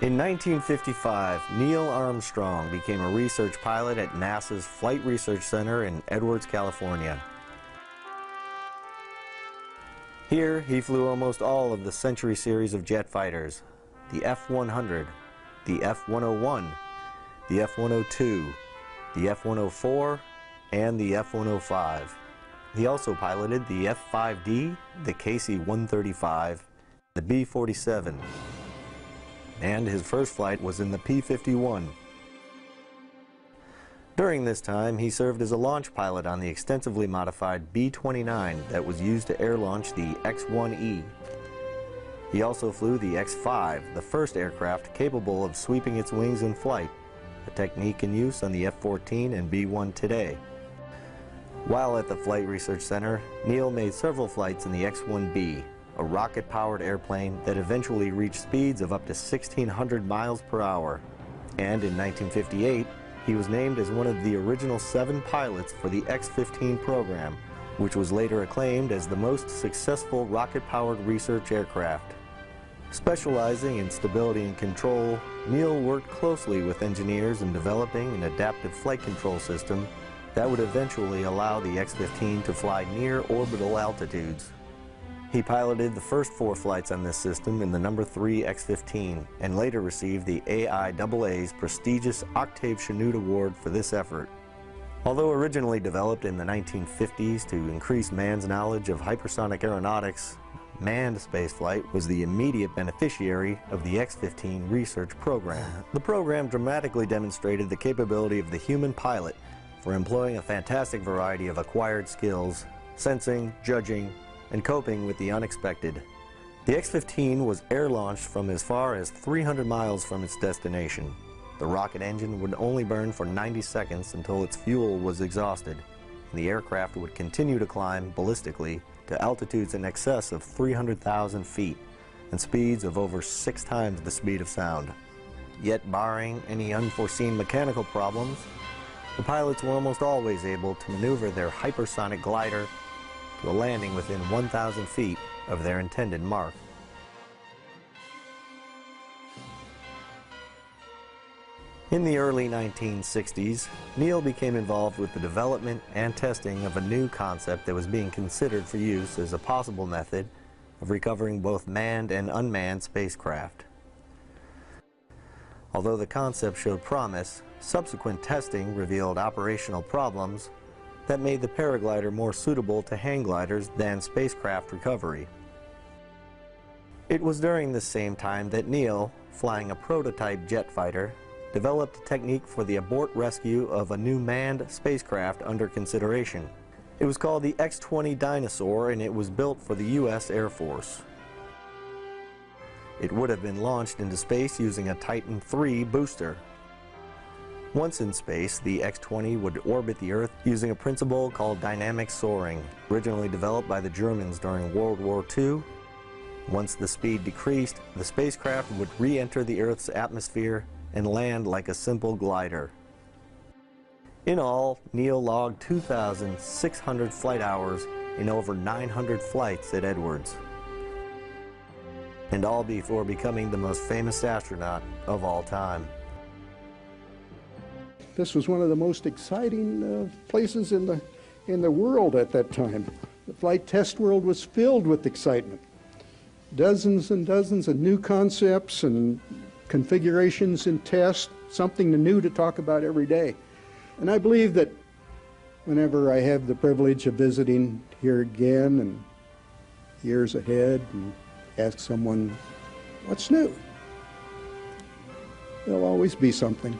In 1955, Neil Armstrong became a research pilot at NASA's Flight Research Center in Edwards, California. Here, he flew almost all of the Century series of jet fighters, the F-100, the F-101, the F-102, the F-104, and the F-105. He also piloted the F-5D, the KC-135, the B-47, and his first flight was in the P-51. During this time, he served as a launch pilot on the extensively modified B-29 that was used to air launch the X-1E. He also flew the X-5, the first aircraft capable of sweeping its wings in flight, a technique in use on the F-14 and B-1 today. While at the Flight Research Center, Neil made several flights in the X-1B, a rocket-powered airplane that eventually reached speeds of up to 1,600 miles per hour. And in 1958, he was named as one of the original 7 pilots for the X-15 program, which was later acclaimed as the most successful rocket-powered research aircraft. Specializing in stability and control, Neil worked closely with engineers in developing an adaptive flight control system that would eventually allow the X-15 to fly near orbital altitudes. He piloted the first 4 flights on this system in the number 3 X-15 and later received the AIAA's prestigious Octave Chanute Award for this effort. Although originally developed in the 1950s to increase man's knowledge of hypersonic aeronautics, manned spaceflight was the immediate beneficiary of the X-15 research program. The program dramatically demonstrated the capability of the human pilot for employing a fantastic variety of acquired skills, sensing, judging, and coping with the unexpected. The X-15 was air-launched from as far as 300 miles from its destination. The rocket engine would only burn for 90 seconds until its fuel was exhausted, and the aircraft would continue to climb ballistically to altitudes in excess of 300,000 feet and speeds of over 6 times the speed of sound. Yet, barring any unforeseen mechanical problems, the pilots were almost always able to maneuver their hypersonic glider to a landing within 1,000 feet of their intended mark. In the early 1960s, Neil became involved with the development and testing of a new concept that was being considered for use as a possible method of recovering both manned and unmanned spacecraft. Although the concept showed promise, subsequent testing revealed operational problems that made the paraglider more suitable to hang gliders than spacecraft recovery. It was during this same time that Neil, flying a prototype jet fighter, developed a technique for the abort rescue of a new manned spacecraft under consideration. It was called the X-20 Dinosaur, and it was built for the U.S. Air Force. It would have been launched into space using a Titan III booster. Once in space, the X-20 would orbit the Earth using a principle called dynamic soaring, originally developed by the Germans during World War II. Once the speed decreased, the spacecraft would re-enter the Earth's atmosphere and land like a simple glider. In all, Neil logged 2,600 flight hours in over 900 flights at Edwards, and all before becoming the most famous astronaut of all time. This was one of the most exciting places in the world at that time. The flight test world was filled with excitement. Dozens and dozens of new concepts and configurations in test, something new to talk about every day. And I believe that whenever I have the privilege of visiting here again and years ahead and ask someone, what's new? There'll always be something.